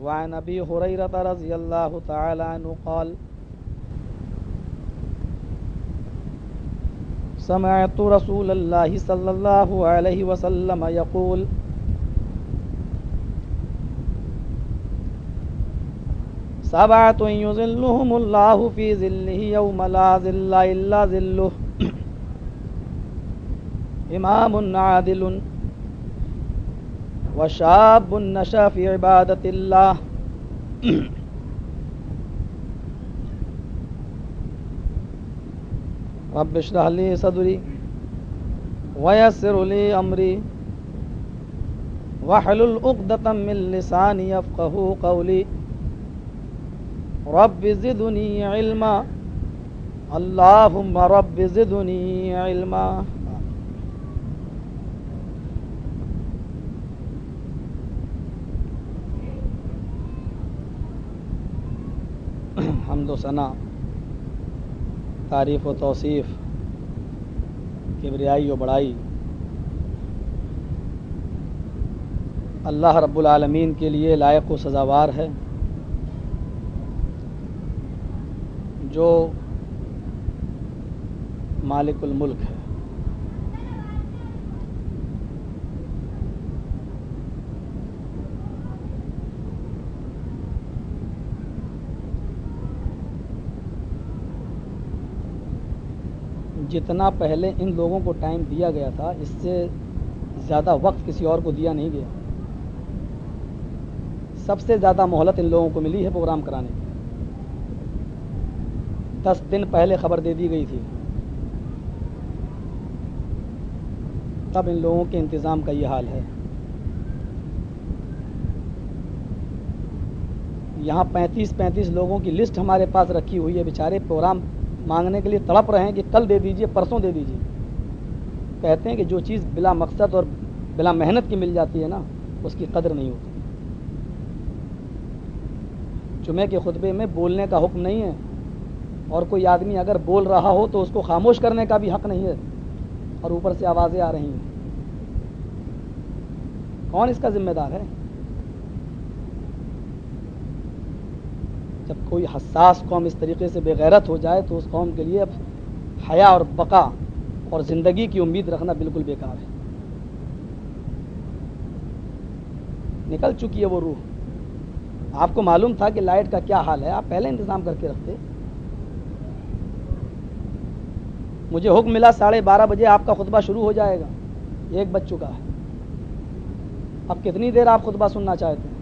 وعن ابي هريره رضي الله تعالى عنه قال سمعت رسول الله صلى الله عليه وسلم يقول سبعة يظلهم الله في ظله يوم لا ظل إلا ظله إمام عادل وشاب نشأ في عبادة الله رب اشرح لي صدري ويسر لي أمري واحلل عقدة من لساني يفقهوا قولي رب زدني علما اللهم رب زدني علما. حمد و ثنا، تعریف و توصیف، کبریائی و بڑائی اللہ رب العالمین کے لیے لائق و سزاوار ہے، جو مالک الملک ہے۔ جتنا پہلے ان لوگوں کو ٹائم دیا گیا تھا، اس سے زیادہ وقت کسی اور کو دیا نہیں گیا۔ سب سے زیادہ مہلت ان لوگوں کو ملی ہے پروگرام کرانے کی۔ 10 دن پہلے خبر دے دی گئی تھی، تب ان لوگوں کے انتظام کا یہ حال ہے۔ یہاں 35 لوگوں کی لسٹ ہمارے پاس رکھی ہوئی ہے، بیچارے پروگرام مانگنے کے لیے تڑپ رہے ہیں کہ کل دے دیجئے، پرسوں دے دیجئے۔ کہتے ہیں کہ جو چیز بلا مقصد اور بلا محنت کی مل جاتی ہے نا، اس کی قدر نہیں ہوتی۔ جمعے کے خطبے میں بولنے کا حکم نہیں ہے، اور کوئی آدمی اگر بول رہا ہو تو اس کو خاموش کرنے کا بھی حق نہیں ہے، اور اوپر سے آوازیں آ رہی ہیں۔ کون اس کا ذمہ دار ہے؟ جب کوئی حساس قوم اس طریقے سے بے غیرت ہو جائے تو اس قوم کے لیے اب حیا اور بقا اور زندگی کی امید رکھنا بالکل بیکار ہے۔ نکل چکی ہے وہ روح۔ آپ کو معلوم تھا کہ لائٹ کا کیا حال ہے، آپ پہلے انتظام کر کے رکھتے۔ مجھے حکم ملا 12:30 بجے آپ کا خطبہ شروع ہو جائے گا، 1 بج چکا ہے۔ اب کتنی دیر آپ خطبہ سننا چاہتے ہیں؟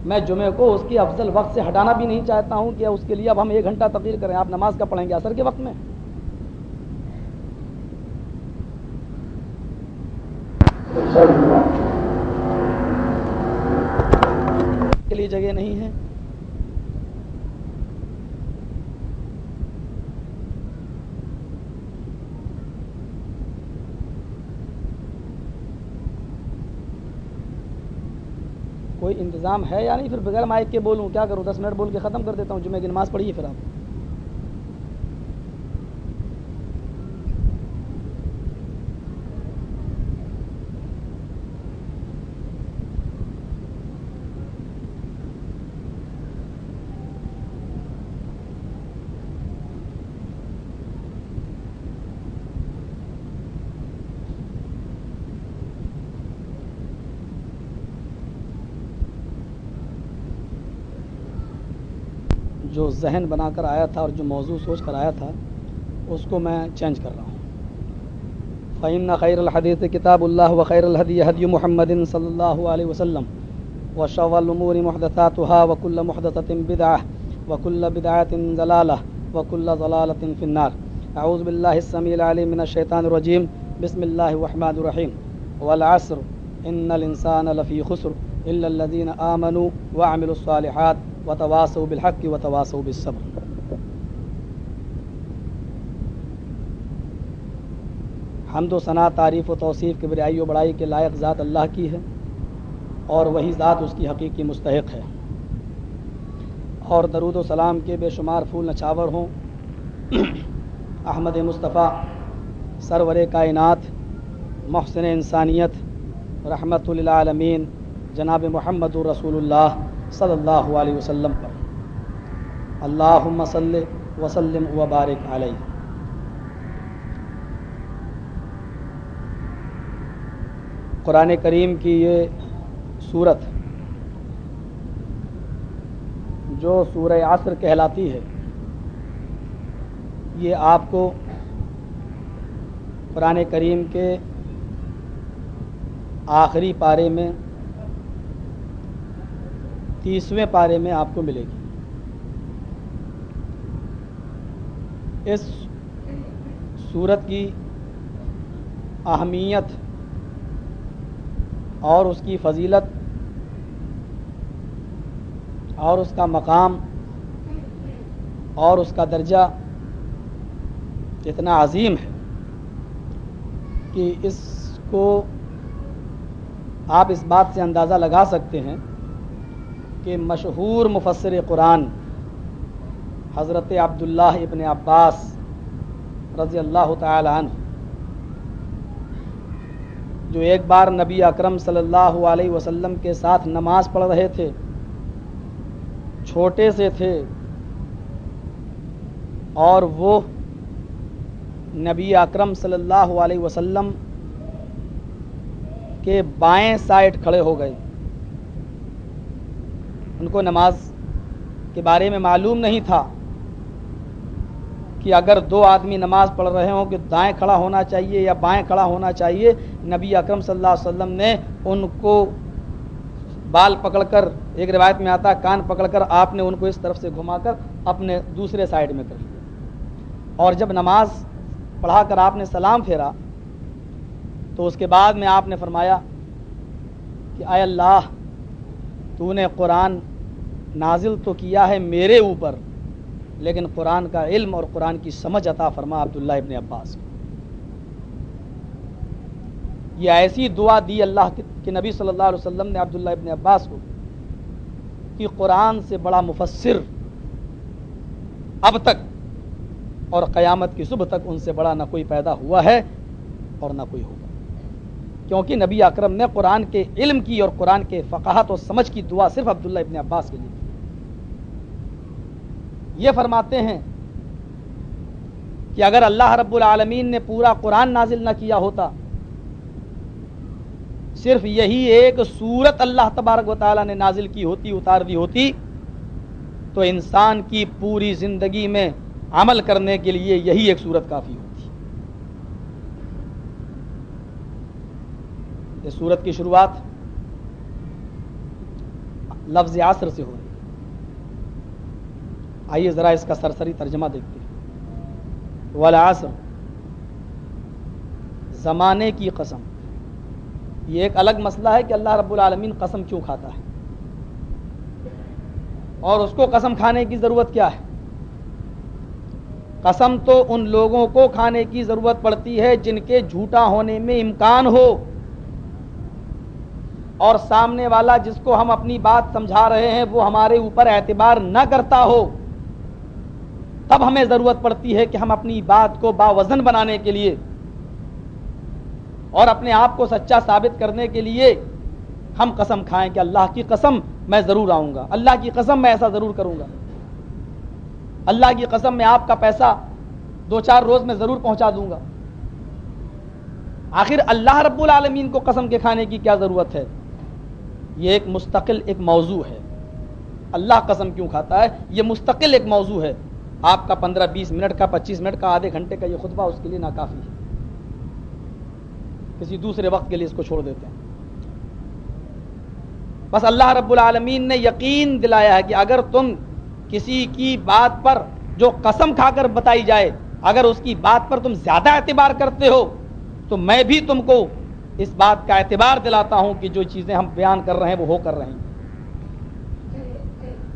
میں جمعے کو اس کی افضل وقت سے ہٹانا بھی نہیں چاہتا ہوں کہ اس کے لیے اب ہم 1 گھنٹہ تقریر کریں۔ آپ نماز کا پڑھیں گے عصر کے وقت میں؟ کے لیے جگہ نہیں ہے۔ کوئی انتظام ہے یا نہیں؟ پھر بغیر مائک کے بولوں کیا کروں؟ 10 منٹ بول کے ختم کر دیتا ہوں۔ جمعے کی نماز پڑھیے پھر آپ۔ جو ذہن بنا کر آیا تھا اور جو موضوع سوچ کر آیا تھا اس کو میں چینج کر رہا ہوں۔ فَإِنَّ خَيْرَ الْحَدِيثِ كِتَابُ اللَّهِ وَخَيْرَ الْهَدْيِ هَدْيُ مُحَمَّدٍ صَلَّى اللَّهُ عَلَيْهِ وسلم وَشَرَّ الْأُمُورِ مُحْدَثَاتُهَا وَكُلُّ مُحْدَثَةٍ بِدْعَةٍ وَكُلُّ بِدْعَةٍ ضَلَالَةٍ وَكُلُّ ضَلَالَةٍ فِي النَّارِ۔ أعوذ بالله السميع العليم من الشيطان الرجيم، بسم الله الرحمن الرحيم۔ والعصر إن الإنسان لفي خسر إلا الذين آمنوا وعملوا الصالحات وتواصوا بالحق وتواصوا بالصبر۔ حمد و ثنا، تعریف و توصیف، کبریائی و بڑائی کے لائق ذات اللہ کی ہے، اور وہی ذات اس کی حقیقی مستحق ہے۔ اور درود و سلام کے بے شمار پھول نچھاور ہوں احمد مصطفیٰ، سرور کائنات، محسن انسانیت، رحمت للعالمین جناب محمد رسول اللہ صلی اللہ علیہ وسلم پر اللہم صلی وسلم وبارک علیہ۔ قرآن کریم کی یہ سورت جو سورہ عصر کہلاتی ہے، یہ آپ کو قرآن کریم کے آخری پارے میں 30ویں پارے میں آپ کو ملے گی۔ اس سورت کی اہمیت اور اس کی فضیلت اور اس کا مقام اور اس کا درجہ اتنا عظیم ہے کہ اس کو آپ اس بات سے اندازہ لگا سکتے ہیں کہ مشہور مفسر قرآن حضرت عبداللہ ابن عباس رضی اللہ تعالی عنہ، جو ایک بار نبی اکرم صلی اللہ علیہ وسلم کے ساتھ نماز پڑھ رہے تھے، چھوٹے سے تھے، اور وہ نبی اکرم صلی اللہ علیہ وسلم کے بائیں سائڈ کھڑے ہو گئے۔ ان کو نماز کے بارے میں معلوم نہیں تھا کہ اگر دو آدمی نماز پڑھ رہے ہوں کہ دائیں کھڑا ہونا چاہیے یا بائیں کھڑا ہونا چاہیے۔ نبی اکرم صلی اللہ علیہ وسلم نے ان کو بال پکڑ کر، ایک روایت میں آتا کان پکڑ کر، آپ نے ان کو اس طرف سے گھما کر اپنے دوسرے سائڈ میں کر لیا، اور جب نماز پڑھا کر آپ نے سلام پھیرا تو اس کے بعد میں آپ نے فرمایا کہ اے اللہ، تو نے قرآن نازل تو کیا ہے میرے اوپر، لیکن قرآن کا علم اور قرآن کی سمجھ عطا فرما عبداللہ ابن عباس کو۔ یہ ایسی دعا دی اللہ کے نبی صلی اللہ علیہ وسلم نے عبداللہ ابن عباس کو کہ قرآن سے بڑا مفسر اب تک اور قیامت کی صبح تک ان سے بڑا نہ کوئی پیدا ہوا ہے اور نہ کوئی ہوگا، کیونکہ نبی اکرم نے قرآن کے علم کی اور قرآن کے فقاہت اور سمجھ کی دعا صرف عبداللہ ابن عباس کے لیے کی۔ یہ فرماتے ہیں کہ اگر اللہ رب العالمین نے پورا قرآن نازل نہ کیا ہوتا، صرف یہی ایک سورت اللہ تبارک و تعالیٰ نے نازل کی ہوتی، اتار دی ہوتی، تو انسان کی پوری زندگی میں عمل کرنے کے لیے یہی ایک سورت کافی ہوتی۔ اس سورت کی شروعات لفظ عصر سے ہو رہی ہے۔ آئیے ذرا اس کا سرسری ترجمہ دیکھتے ہیں۔ والعصر، زمانے کی قسم۔ یہ ایک الگ مسئلہ ہے کہ اللہ رب العالمین قسم کیوں کھاتا ہے، اور اس کو قسم کھانے کی ضرورت کیا ہے۔ قسم تو ان لوگوں کو کھانے کی ضرورت پڑتی ہے جن کے جھوٹا ہونے میں امکان ہو، اور سامنے والا جس کو ہم اپنی بات سمجھا رہے ہیں وہ ہمارے اوپر اعتبار نہ کرتا ہو، تب ہمیں ضرورت پڑتی ہے کہ ہم اپنی بات کو باوزن بنانے کے لیے اور اپنے آپ کو سچا ثابت کرنے کے لیے ہم قسم کھائیں کہ اللہ کی قسم میں ضرور آؤں گا، اللہ کی قسم میں ایسا ضرور کروں گا، اللہ کی قسم میں آپ کا پیسہ 2-4 روز میں ضرور پہنچا دوں گا۔ آخر اللہ رب العالمین کو قسم کے کھانے کی کیا ضرورت ہے؟ یہ ایک مستقل ایک موضوع ہے۔ اللہ قسم کیوں کھاتا ہے، یہ مستقل ایک موضوع ہے۔ آپ کا 15-20 منٹ کا، 25 منٹ کا، آدھے گھنٹے کا یہ خطبہ اس کے لیے ناکافی ہے، کسی دوسرے وقت کے لیے اس کو چھوڑ دیتے ہیں۔ بس اللہ رب العالمین نے یقین دلایا ہے کہ اگر تم کسی کی بات پر جو قسم کھا کر بتائی جائے، اگر اس کی بات پر تم زیادہ اعتبار کرتے ہو تو میں بھی تم کو اس بات کا اعتبار دلاتا ہوں کہ جو چیزیں ہم بیان کر رہے ہیں وہ ہو کر رہی ہیں۔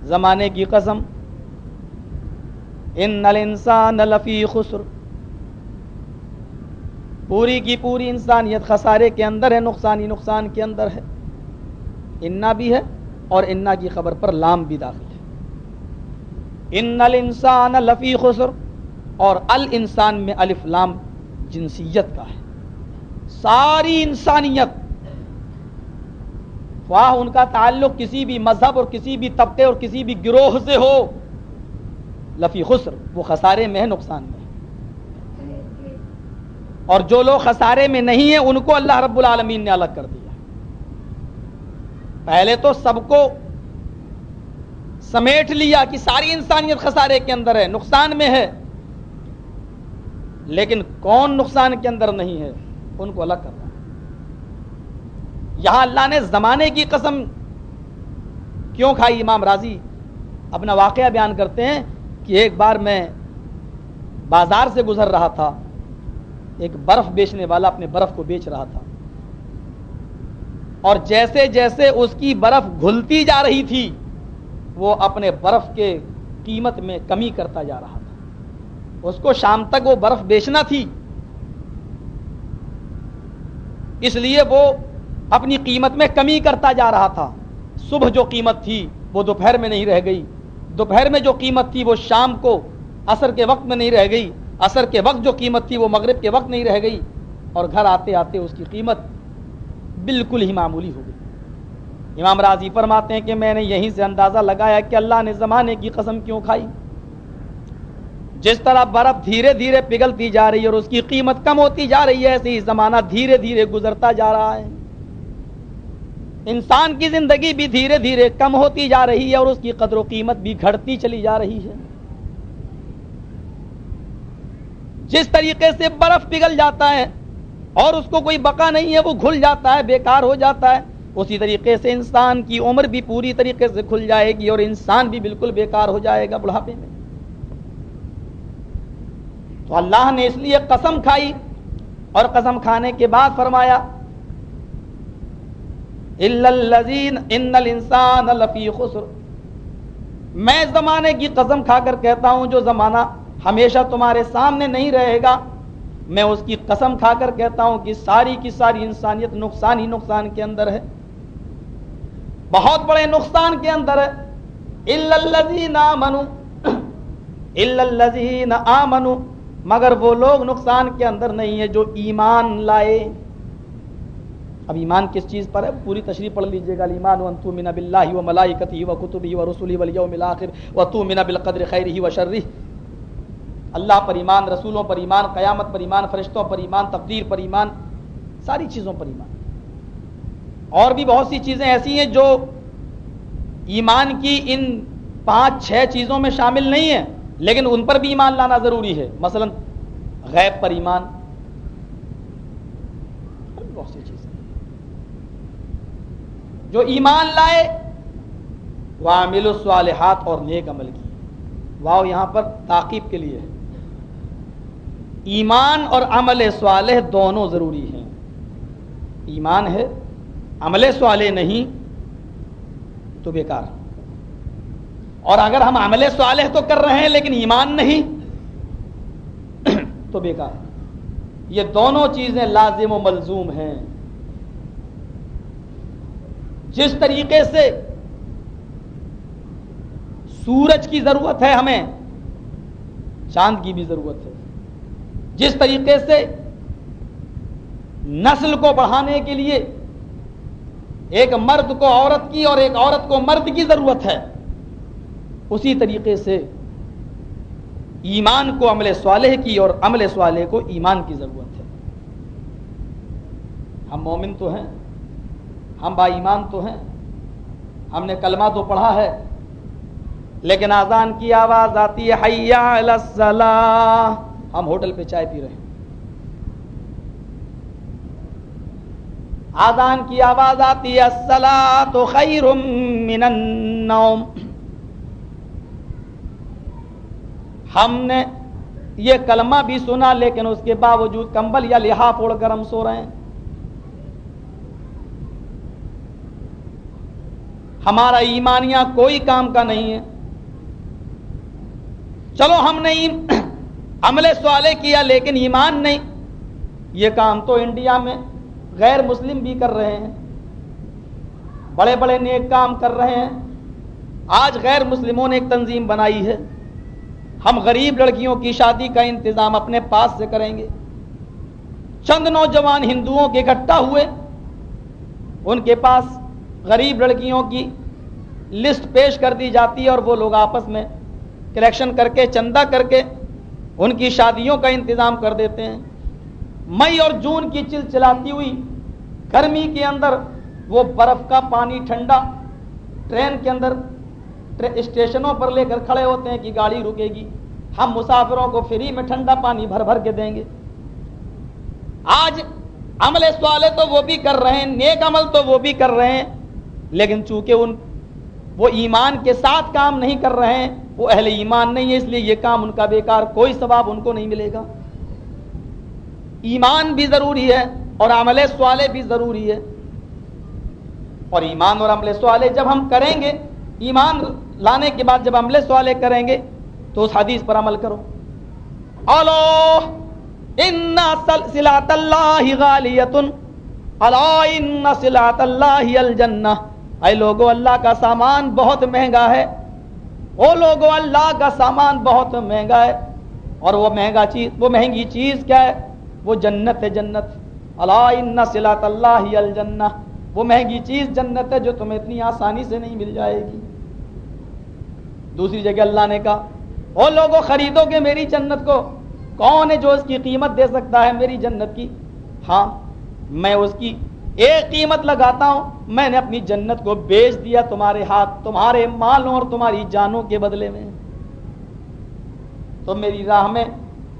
زمانے کی قسم، ان الانسان لفی خسر، پوری کی پوری انسانیت خسارے کے اندر ہے، نقصان کے اندر ہے۔ انا بھی ہے اور انا کی خبر پر لام بھی داخل ہے۔ ان الانسان لفی خسر، اور الانسان میں الف لام جنسیت کا ہے۔ ساری انسانیت خواہ ان کا تعلق کسی بھی مذہب اور کسی بھی طبقے اور کسی بھی گروہ سے ہو، لفی خسر، وہ خسارے میں ہے، نقصان میں ہے۔ اور جو لوگ خسارے میں نہیں ہیں ان کو اللہ رب العالمین نے الگ کر دیا۔ پہلے تو سب کو سمیٹ لیا کہ ساری انسانیت خسارے کے اندر ہے، نقصان میں ہے، لیکن کون نقصان کے اندر نہیں ہے ان کو الگ کر رہا ہے۔ یہاں اللہ نے زمانے کی قسم کیوں کھائی؟ امام راضی اپنا واقعہ بیان کرتے ہیں کہ ایک بار میں بازار سے گزر رہا تھا، ایک برف بیچنے والا اپنے برف کو بیچ رہا تھا، اور جیسے جیسے اس کی برف گھلتی جا رہی تھی وہ اپنے برف کے قیمت میں کمی کرتا جا رہا تھا۔ اس کو شام تک وہ برف بیچنا تھی، اس لیے وہ اپنی قیمت میں کمی کرتا جا رہا تھا۔ صبح جو قیمت تھی وہ دوپہر میں نہیں رہ گئی، دوپہر میں جو قیمت تھی وہ شام کو عصر کے وقت میں نہیں رہ گئی، عصر کے وقت جو قیمت تھی وہ مغرب کے وقت نہیں رہ گئی، اور گھر آتے آتے اس کی قیمت بالکل ہی معمولی ہو گئی۔ امام راضی فرماتے ہیں کہ میں نے یہیں سے اندازہ لگایا کہ اللہ نے زمانے کی قسم کیوں کھائی۔ جس طرح برف دھیرے دھیرے پگھلتی جا رہی ہے اور اس کی قیمت کم ہوتی جا رہی ہے، ایسے ہی زمانہ دھیرے دھیرے گزرتا جا رہا ہے۔ انسان کی زندگی بھی دھیرے دھیرے کم ہوتی جا رہی ہے اور اس کی قدر و قیمت بھی گھٹتی چلی جا رہی ہے۔ جس طریقے سے برف پگھل جاتا ہے اور اس کو کوئی بقا نہیں ہے، وہ گھل جاتا ہے، بیکار ہو جاتا ہے، اسی طریقے سے انسان کی عمر بھی پوری طریقے سے کھل جائے گی اور انسان بھی بالکل بیکار ہو جائے گا بڑھاپے میں۔ تو اللہ نے اس لیے قسم کھائی، اور قسم کھانے کے بعد فرمایا الا الذین ان الانسان لفی خسر۔ میں زمانے کی قسم کھا کر کہتا ہوں جو زمانہ ہمیشہ تمہارے سامنے نہیں رہے گا، میں اس کی قسم کھا کر کہتا ہوں کہ ساری کی ساری انسانیت نقصان ہی نقصان کے اندر ہے، بہت بڑے نقصان کے اندر ہے۔ الا الذین آمنوا، الا الذین آمنوا، مگر وہ لوگ نقصان کے اندر نہیں ہے جو ایمان لائے۔ اب ایمان کس چیز پر ہے؟ پوری تشریح پڑھ لیجئے گا۔ الایمان ان تؤمن باللہ وملائکتہ وکتبہ ورسلہ والیوم الآخر وتؤمن بالقدر خیرہ وشرہ۔ اللہ پر ایمان، رسولوں پر ایمان، قیامت پر ایمان، فرشتوں پر ایمان، تقدیر پر ایمان، ساری چیزوں پر ایمان۔ اور بھی بہت سی چیزیں ایسی ہیں جو ایمان کی ان 5-6 چیزوں میں شامل نہیں ہیں، لیکن ان پر بھی ایمان لانا ضروری ہے۔ مثلا غیب پر ایمان، بہت سی چیزیں جو ایمان لائے، وعملوا الصالحات، اور نیک عمل کی۔ واو یہاں پر تعقیب کے لیے ہے۔ ایمان اور عمل صالح دونوں ضروری ہیں۔ ایمان ہے، عمل صالح نہیں تو بیکار۔ اور اگر ہم عمل صالح تو کر رہے ہیں لیکن ایمان نہیں تو بیکار۔ یہ دونوں چیزیں لازم و ملزوم ہیں۔ جس طریقے سے سورج کی ضرورت ہے ہمیں، چاند کی بھی ضرورت ہے۔ جس طریقے سے نسل کو بڑھانے کے لیے ایک مرد کو عورت کی اور ایک عورت کو مرد کی ضرورت ہے، اسی طریقے سے ایمان کو عمل صالح کی اور عمل صالح کو ایمان کی ضرورت ہے۔ ہم مومن تو ہیں، ہم با ایمان تو ہیں، ہم نے کلمہ تو پڑھا ہے، لیکن اذان کی آواز آتی ہے حی علی الصلاۃ، ہم ہوٹل پہ چائے پی رہے ہیں۔ اذان کی آواز آتی ہے الصلاۃ خیر من النوم، ہم نے یہ کلمہ بھی سنا لیکن اس کے باوجود کمبل یا لحاف اوڑھ کر ہم سو رہے ہیں۔ ہمارا ایمانیہ کوئی کام کا نہیں ہے۔ چلو ہم نے عمل صالح کیا لیکن ایمان نہیں، یہ کام تو انڈیا میں غیر مسلم بھی کر رہے ہیں، بڑے بڑے نیک کام کر رہے ہیں۔ آج غیر مسلموں نے ایک تنظیم بنائی ہے، ہم غریب لڑکیوں کی شادی کا انتظام اپنے پاس سے کریں گے۔ چند نوجوان ہندوؤں کے اکٹھا ہوئے، ان کے پاس غریب لڑکیوں کی لسٹ پیش کر دی جاتی ہے اور وہ لوگ آپس میں کلیکشن کر کے چندہ کر کے ان کی شادیوں کا انتظام کر دیتے ہیں. مئی اور جون کی چلچلاتی ہوئی گرمی کے اندر وہ برف کا پانی ٹھنڈا ٹرین کے اندر اسٹیشنوں پر لے کر کھڑے ہوتے ہیں کہ گاڑی رکے گی, ہم مسافروں کو فری میں ٹھنڈا پانی بھر بھر کے دیں گے. آج عمل صالح تو وہ بھی کر رہے ہیں, نیک عمل تو وہ بھی کر رہے ہیں, لیکن چونکہ وہ ایمان کے ساتھ کام نہیں کر رہے ہیں, وہ اہل ایمان نہیں ہے, اس لیے یہ کام ان کا بیکار, کوئی ثواب ان کو نہیں ملے گا. ایمان بھی ضروری ہے اور عمل صالح بھی ضروری ہے. اور ایمان اور عمل صالح جب ہم کریں گے, ایمان لانے کے بعد جب عمل صالح کریں گے تو اس حدیث پر عمل کرو. الو ان صلات اللہ غالیۃ الا ان صلات اللہ الجنہ. اے لوگو, اللہ کا سامان بہت مہنگا ہے. او لوگو, اللہ کا سامان بہت مہنگا ہے, اور وہ مہنگی چیز کیا ہے؟ وہ جنت ہے, جنت. الا ان صلات اللہ الجنہ, وہ مہنگی چیز جنت ہے جو تمہیں اتنی آسانی سے نہیں مل جائے گی. دوسری جگہ اللہ نے کہا, او لوگو خریدو گے میری جنت کو, کون ہے جو اس کی قیمت دے سکتا ہے میری جنت کی؟ ہاں, میں اس کی ایک قیمت لگاتا ہوں, میں نے اپنی جنت کو بیچ دیا تمہارے ہاتھ, تمہارے مالوں اور تمہاری جانوں کے بدلے میں. تو میری راہ میں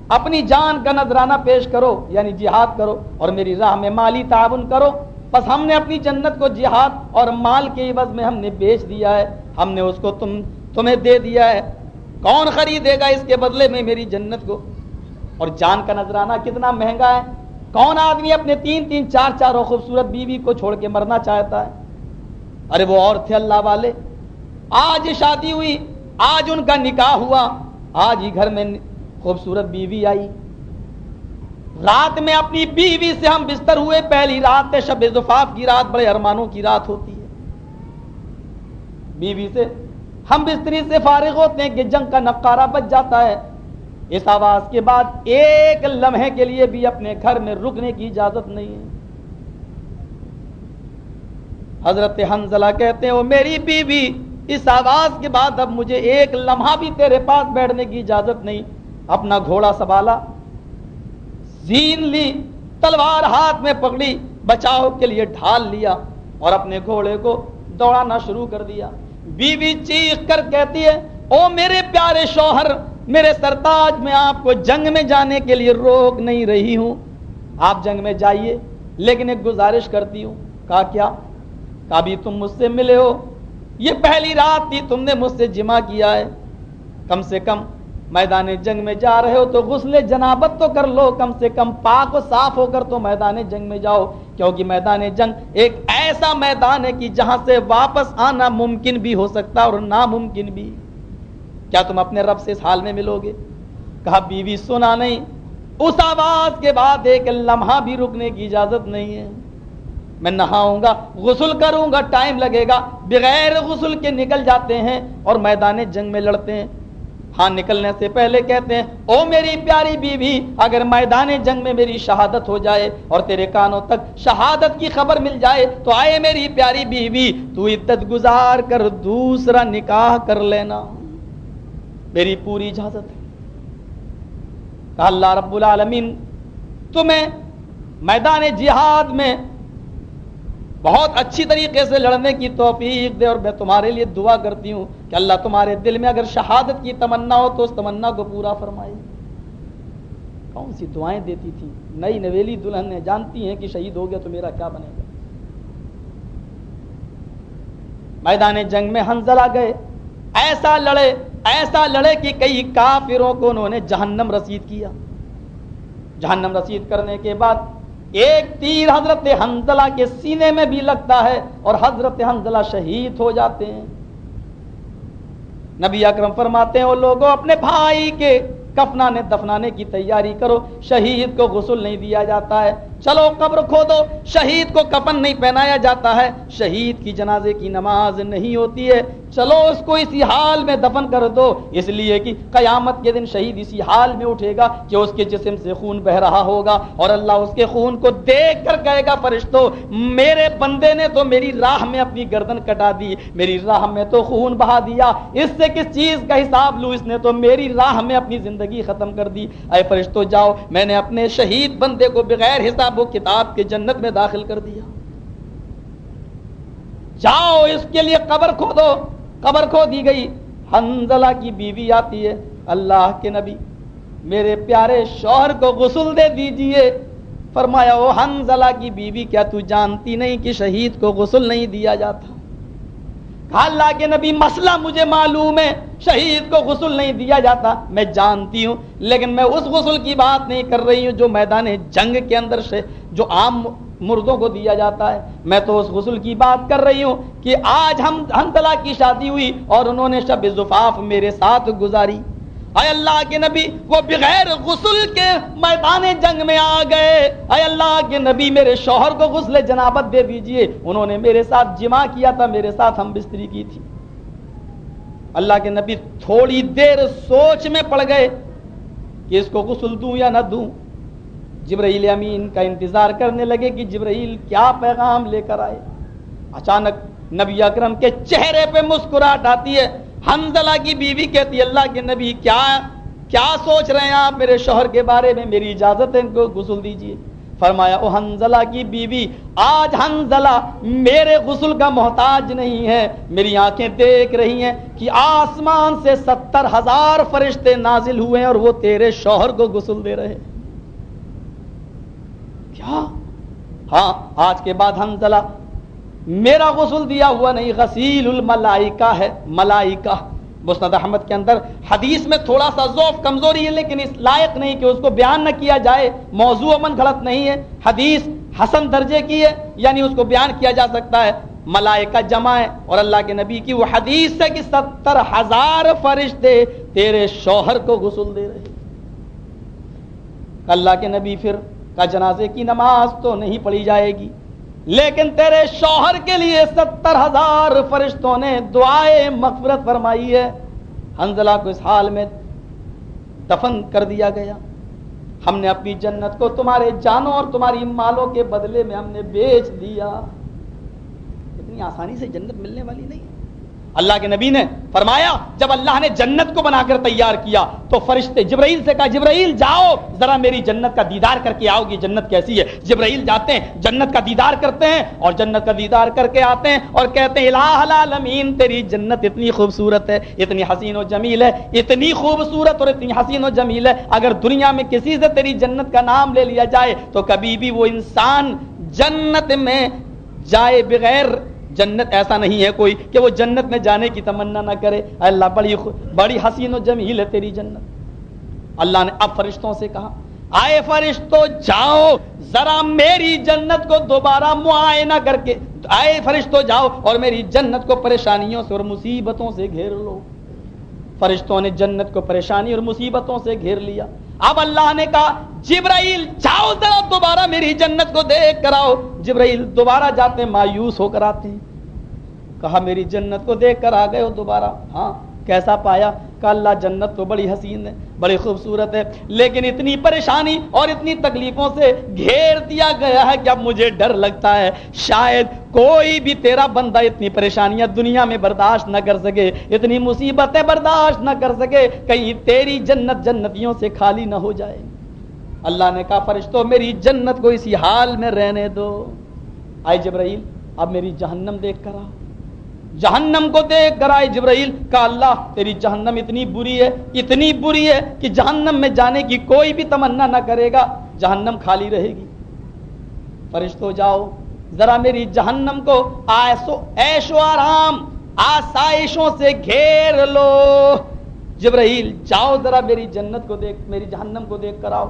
اپنی جان کا نذرانہ پیش کرو, یعنی جہاد کرو, اور میری راہ میں مالی تعاون کرو. بس ہم نے اپنی جنت کو جہاد اور مال کے عوض میں ہم نے بیچ دیا ہے, ہم نے اس کو تمہیں دے دیا ہے. کون خریدے گا اس کے بدلے میں میری جنت کو؟ اور جان کا نذرانہ کتنا مہنگا ہے. کون آدمی اپنے 3-3 4-4 خوبصورت بیوی کو چھوڑ کے مرنا چاہتا ہے؟ ارے وہ اور تھے اللہ والے, آج شادی ہوئی, آج ان کا نکاح ہوا, آج ہی گھر میں خوبصورت بیوی آئی. رات میں اپنی بیوی سے ہم بستر ہوئے, پہلی رات ہے, شب زفاف کی رات, بڑے ارمانوں کی رات ہوتی ہے. بیوی سے ہم بستری سے فارغ ہوتے ہیں کہ جنگ کا نقارہ بج جاتا ہے. اس آواز کے بعد ایک لمحے کے لیے بھی اپنے گھر میں رکنے کی اجازت نہیں ہے. حضرت حنظلہ کہتے ہیں, وہ میری بیوی, اس آواز کے بعد اب مجھے ایک لمحہ بھی تیرے پاس بیٹھنے کی اجازت نہیں. اپنا گھوڑا سنبھالا, زین لی, تلوار ہاتھ میں پکڑی, بچاؤ کے لیے ڈھال لیا اور اپنے گھوڑے کو دوڑانا شروع کر دیا. بیوی چیخ کر کہتی ہے, او میرے پیارے شوہر, میرے سرتاج, میں آپ کو جنگ میں جانے کے لیے روک نہیں رہی ہوں, آپ جنگ میں جائیے, لیکن ایک گزارش کرتی ہوں. کہا کیا؟ کہا بھی تم مجھ سے ملے ہو, یہ پہلی رات تھی, تم نے مجھ سے جمع کیا ہے, کم سے کم میدان جنگ میں جا رہے ہو تو غسل جنابت تو کر لو, کم سے کم پاک و صاف ہو کر تو میدان جنگ میں جاؤ, کیونکہ میدان جنگ ایک ایسا میدان ہے کہ جہاں سے واپس آنا ممکن بھی ہو سکتا اور ناممکن بھی. کیا تم اپنے رب سے اس حال میں ملو گے؟ کہا بیوی سنا نہیں, اس آواز کے بعد ایک لمحہ بھی رکنے کی اجازت نہیں ہے. میں نہاؤں گا, غسل کروں گا, ٹائم لگے گا, بغیر غسل کے نکل جاتے ہیں اور میدان جنگ میں لڑتے ہیں. ہاں, نکلنے سے پہلے کہتے ہیں, او میری پیاری بیوی, اگر میدان جنگ میں میری شہادت ہو جائے اور تیرے کانوں تک شہادت کی خبر مل جائے تو آئے میری پیاری بیوی, تو عدت گزار کر دوسرا نکاح کر لینا, میری پوری اجازت ہے. کہا اللہ رب العالمین تمہیں میدان جہاد میں بہت اچھی طریقے سے لڑنے کی توفیق دے, اور میں تمہارے لیے دعا کرتی ہوں کہ اللہ تمہارے دل میں اگر شہادت کی تمنا ہو تو اس تمنا کو پورا فرمائے. کون سی دعائیں دیتی تھی نئی نویلی دلہن نے, جانتی ہیں کہ شہید ہو گیا تو میرا کیا بنے گا. میدان جنگ میں حنظلہ گئے, ایسا لڑے کہ کئی کافروں کو انہوں نے جہنم رسید کیا. جہنم رسید کرنے کے بعد ایک تیر حضرت حنظلہ کے سینے میں بھی لگتا ہے اور حضرت حنظلہ شہید ہو جاتے ہیں. نبی اکرم فرماتے ہیں, وہ لوگوں اپنے بھائی کے کفنانے دفنانے کی تیاری کرو, شہید کو غسل نہیں دیا جاتا ہے, چلو قبر کھودو. شہید کو کفن نہیں پہنایا جاتا ہے, شہید کی جنازے کی نماز نہیں ہوتی ہے, چلو اس کو اسی حال میں دفن کر دو, اس لیے کہ قیامت کے دن شہید اسی حال میں اٹھے گا کہ اس کے جسم سے خون بہ رہا ہوگا, اور اللہ اس کے خون کو دیکھ کر کہے گا فرشتوں میرے بندے نے تو میری راہ میں اپنی گردن کٹا دی, میری راہ میں تو خون بہا دیا, اس سے کس چیز کا حساب لوں, اس نے تو میری راہ میں اپنی زندگی ختم کر دی. اے فرشتوں جاؤ, میں نے اپنے شہید بندے کو بغیر حساب و کتاب کے جنت میں داخل کر دیا. جاؤ اس کے لیے قبر کھودو. قبر کھو دی گئی. حنظلہ کی بیوی آتی ہے, اللہ کے نبی میرے پیارے شوہر کو غسل دے دیجئے. فرمایا او حنظلہ کی بیوی کیا تو جانتی نہیں کہ شہید کو غسل نہیں دیا جاتا؟ کہا اللہ کے نبی مسئلہ مجھے معلوم ہے, شہید کو غسل نہیں دیا جاتا, میں جانتی ہوں, لیکن میں اس غسل کی بات نہیں کر رہی ہوں جو میدان جنگ کے اندر سے جو عام مردوں کو دیا جاتا ہے. میں تو اس غسل کی بات کر رہی ہوں کہ آج ہم حنظلہ کی شادی ہوئی اور انہوں نے شب زفاف میرے ساتھ گزاری. اے اللہ کے نبی وہ بغیر غسل کے میدان جنگ میں آ گئے. اے اللہ کے نبی میرے شوہر کو غسل جنابت دے دیجئے, انہوں نے میرے ساتھ جماع کیا تھا, میرے ساتھ ہم بستری کی تھی. اللہ کے نبی تھوڑی دیر سوچ میں پڑ گئے کہ اس کو غسل دوں یا نہ دوں. جبرائیل امین کا انتظار کرنے لگے کہ جبرائیل کیا پیغام لے کر آئے. اچانک نبی اکرم کے چہرے پہ مسکراہٹ آتی ہے. حنظلہ کی بیوی کہتی ہے اللہ کے نبی کیا سوچ رہے ہیں آپ میرے شوہر کے بارے میں, میری اجازت ہے ان کو غسل دیجیے. فرمایا او حنظلہ کی بیوی آج حنظلہ میرے غسل کا محتاج نہیں ہے, میری آنکھیں دیکھ رہی ہیں کہ آسمان سے 70,000 فرشتے نازل ہوئے ہیں اور وہ تیرے شوہر کو غسل دے رہے. کیا؟ ہاں آج کے بعد حنظلہ میرا غسل دیا ہوا نہیں, غسیل الملائکہ ہے, ملائکہ. مسند احمد کے اندر حدیث میں تھوڑا سا ضعف کمزوری ہے, لیکن اس لائق نہیں کہ اس کو بیان نہ کیا جائے, موضوع عمن غلط نہیں ہے, حدیث حسن درجے کی ہے, یعنی اس کو بیان کیا جا سکتا ہے. ملائکہ جمع ہے اور اللہ کے نبی کی وہ حدیث ہے کہ 70,000 فرشتے تیرے شوہر کو غسل دے رہے. اللہ کے نبی پھر کا جنازے کی نماز تو نہیں پڑھی جائے گی, لیکن تیرے شوہر کے لیے 70,000 فرشتوں نے دعائے مغفرت فرمائی ہے. حنظلہ کو اس حال میں دفن کر دیا گیا. ہم نے اپنی جنت کو تمہارے جانوں اور تمہاری مالوں کے بدلے میں ہم نے بیچ دیا. اتنی آسانی سے جنت ملنے والی نہیں. اللہ کے نبی نے فرمایا جب اللہ نے جنت کو بنا کر تیار کیا تو فرشتے جبرائیل سے کہا جبرائیل جاؤ ذرا میری جنت کا دیدار کر کے آؤ گی جنت کیسی ہے. جبرائیل جاتے ہیں, جنت کا دیدار کرتے ہیں اور جنت کا دیدار کر کے آتے ہیں اور کہتے ہیں الہ العالمین تیری جنت اتنی خوبصورت ہے, اتنی حسین و جمیل ہے, اتنی خوبصورت اور اتنی حسین و جمیل ہے, اگر دنیا میں کسی سے تیری جنت کا نام لے لیا جائے تو کبھی بھی وہ انسان جنت میں جائے بغیر, جنت ایسا نہیں ہے کوئی کہ وہ جنت میں جانے کی تمنا نہ کرے. اللہ بڑی حسین و جمیل ہے تیری جنت. اللہ نے اب فرشتوں سے کہا آئے فرشتوں جاؤ ذرا میری جنت کو دوبارہ معائنہ کر کے, آئے فرشتوں جاؤ اور میری جنت کو پریشانیوں سے اور مصیبتوں سے گھیر لو. فرشتوں نے جنت کو پریشانی اور مصیبتوں سے گھیر لیا. اب اللہ نے کہا جبرائیل جاؤ ذرا دوبارہ میری جنت کو دیکھ کر آؤ. جبرائیل دوبارہ جاتے ہیں, مایوس ہو کر آتے ہیں. کہا میری جنت کو دیکھ کر آ گئے ہو دوبارہ؟ ہاں. کیسا پایا؟ کہ اللہ جنت تو بڑی حسین ہے, بڑی خوبصورت ہے, لیکن اتنی پریشانی اور اتنی تکلیفوں سے گھیر دیا گیا ہے کہ اب مجھے ڈر لگتا ہے شاید کوئی بھی تیرا بندہ اتنی پریشانیاں دنیا میں برداشت نہ کر سکے, اتنی مصیبتیں برداشت نہ کر سکے, کہیں تیری جنت جنتیوں سے خالی نہ ہو جائے. اللہ نے کہا فرشتوں میری جنت کو اسی حال میں رہنے دو. آئے جبرائیل اب میری جہنم دیکھ کر آؤ. جہنم کو دیکھ کر آئے جبرائیل. کہا اللہ تیری جہنم اتنی بری ہے, اتنی بری ہے کہ جہنم میں جانے کی کوئی بھی تمنا نہ کرے گا, جہنم خالی رہے گی. فرشتوں جاؤ ذرا میری جہنم کو عیش و آرام آسائشوں سے گھیر لو. جبرائیل جاؤ ذرا میری جنت کو دیکھ, میری جہنم کو دیکھ کر آؤ.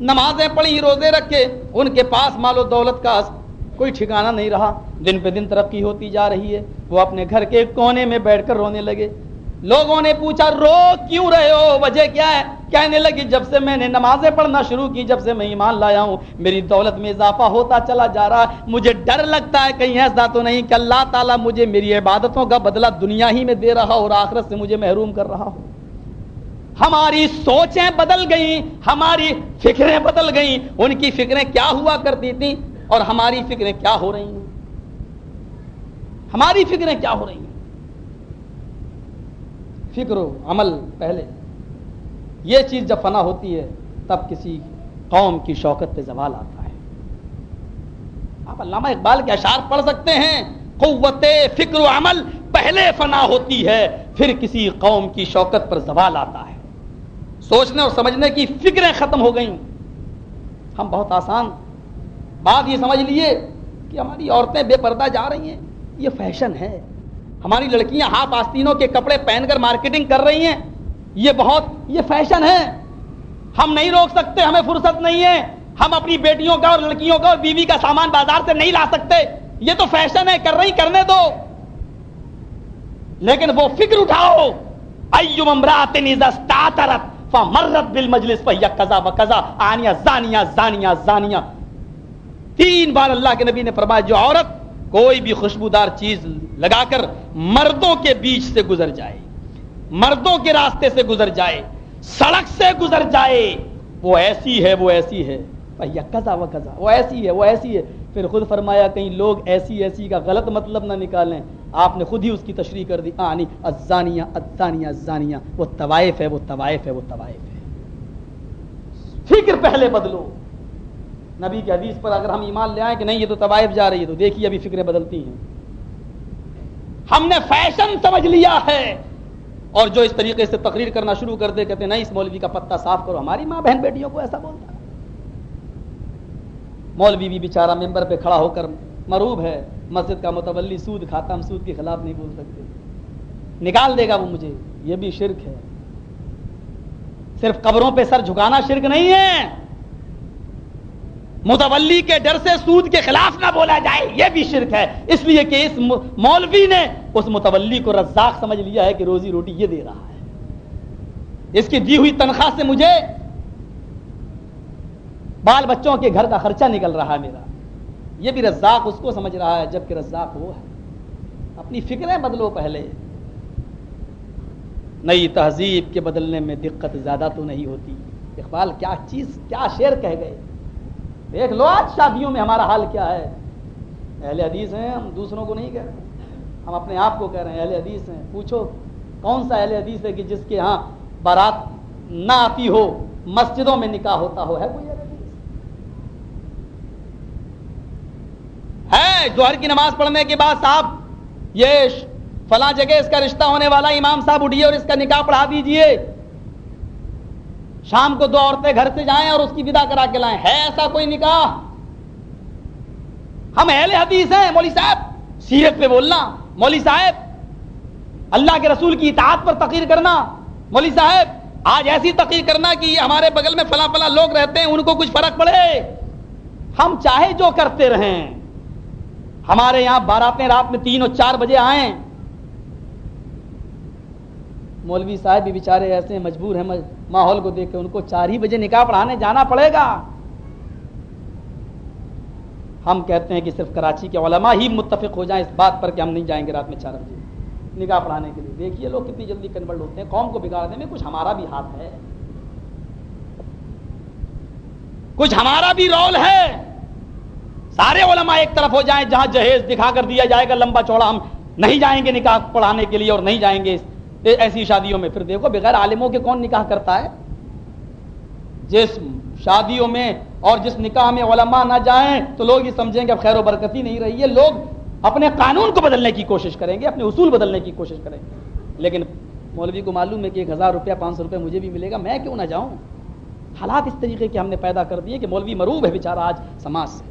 نمازیں پڑھی, روزے رکھے, ان کے پاس مال و دولت کا کوئی ٹھکانہ نہیں رہا. دن پہ دن ترقی ہوتی جا رہی ہے. وہ اپنے گھر کے کونے میں بیٹھ کر رونے لگے. لوگوں نے پوچھا رو کیوں رہے ہو, وجہ کیا ہے؟ کہنے لگی جب سے میں نے نمازیں پڑھنا شروع کی, جب سے میں ایمان لایا ہوں, میری دولت میں اضافہ ہوتا چلا جا رہا. مجھے ڈر لگتا ہے کہیں ایسا تو نہیں کہ اللہ تعالیٰ مجھے میری عبادتوں کا بدلہ دنیا ہی میں دے رہا اور آخرت سے مجھے محروم کر رہا ہو. ہماری سوچیں بدل گئیں, ہماری فکریں بدل گئیں. ان کی فکریں کیا ہوا کرتی تھیں اور ہماری فکریں کیا ہو رہی ہیں, ہماری فکریں کیا ہو رہی ہیں. فکر و عمل پہلے, یہ چیز جب فنا ہوتی ہے تب کسی قوم کی شوکت پہ زوال آتا ہے. آپ علامہ اقبال کے اشعار پڑھ سکتے ہیں, قوت فکر و عمل پہلے فنا ہوتی ہے, پھر کسی قوم کی شوکت پر زوال آتا ہے. سوچنے اور سمجھنے کی فکریں ختم ہو گئیں. ہم بہت آسان بات یہ سمجھ لیے کہ ہماری عورتیں بے پردہ جا رہی ہیں, یہ فیشن ہے. ہماری لڑکیاں ہاف آستینوں کے کپڑے پہن کر مارکیٹنگ کر رہی ہیں, یہ فیشن ہے. ہم نہیں روک سکتے, ہمیں فرصت نہیں ہے. ہم اپنی بیٹیوں کا اور لڑکیوں کا اور بیوی کا سامان بازار سے نہیں لا سکتے. یہ تو فیشن ہے, کر رہی کرنے دو. لیکن وہ فکر اٹھاؤ, ایوم امرأۃ اذا استعطرت فمرت بالمجلس فہی کذا وکذا آنیہ زانیہ زانیہ زانیہ. 3 بار اللہ کے نبی نے فرمایا جو عورت کوئی بھی خوشبودار چیز لگا کر مردوں کے بیچ سے گزر جائے, مردوں کے راستے سے گزر جائے, سڑک سے گزر جائے, وہ ایسی ہے, وہ ایسی ہے. کذا و کذا, وہ ایسی ہے, وہ ایسی ہے. پھر خود فرمایا کہیں لوگ ایسی ایسی کا غلط مطلب نہ نکالیں. آپ نے خود ہی اس کی تشریح کر دی, آنی الزانیہ الزانیہ الزانیہ. وہ طوائف ہے, وہ طوائف ہے, وہ طوائف ہے. فکر پہلے بدلو. نبی کی حدیث پر اگر ہم ایمان لے آئیں کہ نہیں یہ تو طوائف جا رہی ہے, تو دیکھیے ابھی فکریں بدلتی ہیں. ہم نے فیشن سمجھ لیا ہے, اور جو اس طریقے سے تقریر کرنا شروع کر دے, کہتے ہیں نہیں اس مولوی کا پتہ صاف کرو. ہماری ماں بہن بیٹیوں کو ایسا بولتا ہے. مولوی بھی بیچارہ ممبر پہ کھڑا ہو کر مروب ہے, مسجد کا متولی سود کھاتا, ہم سود کے خلاف نہیں بول سکتے. نکال دے گا وہ مجھے. یہ بھی شرک ہے. صرف قبروں پہ سر جھکانا شرک نہیں ہے, متولی کے ڈر سے سود کے خلاف نہ بولا جائے یہ بھی شرک ہے. اس لیے کہ اس مولوی نے اس متولی کو رزاق سمجھ لیا ہے کہ روزی روٹی یہ دے رہا ہے, اس کی دی ہوئی تنخواہ سے مجھے بال بچوں کے گھر کا خرچہ نکل رہا ہے میرا. یہ بھی رزاق اس کو سمجھ رہا ہے جبکہ رزاق وہ ہے. اپنی فکریں بدلو پہلے. نئی تہذیب کے بدلنے میں دقت زیادہ تو نہیں ہوتی. اقبال کیا چیز, کیا شعر کہہ گئے. دیکھ لو آج شادیوں میں ہمارا حال کیا ہے. اہل حدیث ہیں ہم, دوسروں کو نہیں کہہ رہے, ہم اپنے آپ کو کہہ رہے ہیں اہل حدیث ہیں. پوچھو کون سا اہل حدیث ہے کہ جس کے ہاں بارات نہ آتی ہو, مسجدوں میں نکاح ہوتا ہو؟ ہے کوئی اہل حدیث؟ ہے جوہر کی نماز پڑھنے کے بعد صاحب یہ فلاں جگہ اس کا رشتہ ہونے والا, امام صاحب اٹھیے اور اس کا نکاح پڑھا دیجئے. شام کو 2 عورتیں گھر سے جائیں اور اس کی ودا کرا کے لائیں. ہے ایسا کوئی نکاح؟ ہم اہل حدیث ہیں. مولوی صاحب سیرت پہ بولنا, مولوی صاحب اللہ کے رسول کی اطاعت پر تقریر کرنا, مولوی صاحب آج ایسی تقریر کرنا کہ ہمارے بغل میں فلاں فلاں لوگ رہتے ہیں ان کو کچھ فرق پڑے. ہم چاہے جو کرتے رہیں, ہمارے یہاں باراتیں رات میں 3 اور 4 بجے آئیں. مولوی صاحب بھی بیچارے ایسے مجبور ہیں, ماحول کو دیکھ کے ان کو 4 ہی بجے نکاح پڑھانے جانا پڑے گا. ہم کہتے ہیں کہ صرف کراچی کے علماء ہی متفق ہو جائیں اس بات پر کہ ہم نہیں جائیں گے رات میں 4 بجے نکاح پڑھانے کے لیے. دیکھیے لوگ کتنی جلدی کنورٹ ہوتے ہیں. قوم کو بگاڑنے میں کچھ ہمارا بھی ہاتھ ہے, کچھ ہمارا بھی رول ہے. سارے علماء ایک طرف ہو جائیں, جہاں جہیز دکھا کر دیا جائے گا لمبا چوڑا, ہم نہیں جائیں گے نکاح پڑھانے کے لیے اور نہیں جائیں گے ایسی شادیوں میں. پھر دیکھو بغیر عالموں کے کون نکاح کرتا ہے. جس شادیوں میں اور جس نکاح میں علماء نہ جائیں تو لوگ یہ سمجھیں گے اب خیر و برکت ہی نہیں رہی ہے. لوگ اپنے قانون کو بدلنے کی کوشش کریں گے, اپنے اصول بدلنے کی کوشش کریں گے. لیکن مولوی کو معلوم ہے کہ 1000 روپیہ 500 روپے مجھے بھی ملے گا, میں کیوں نہ جاؤں. حالات اس طریقے کے ہم نے پیدا کر دیے کہ مولوی مروب ہے بیچارہ آج سماج سے.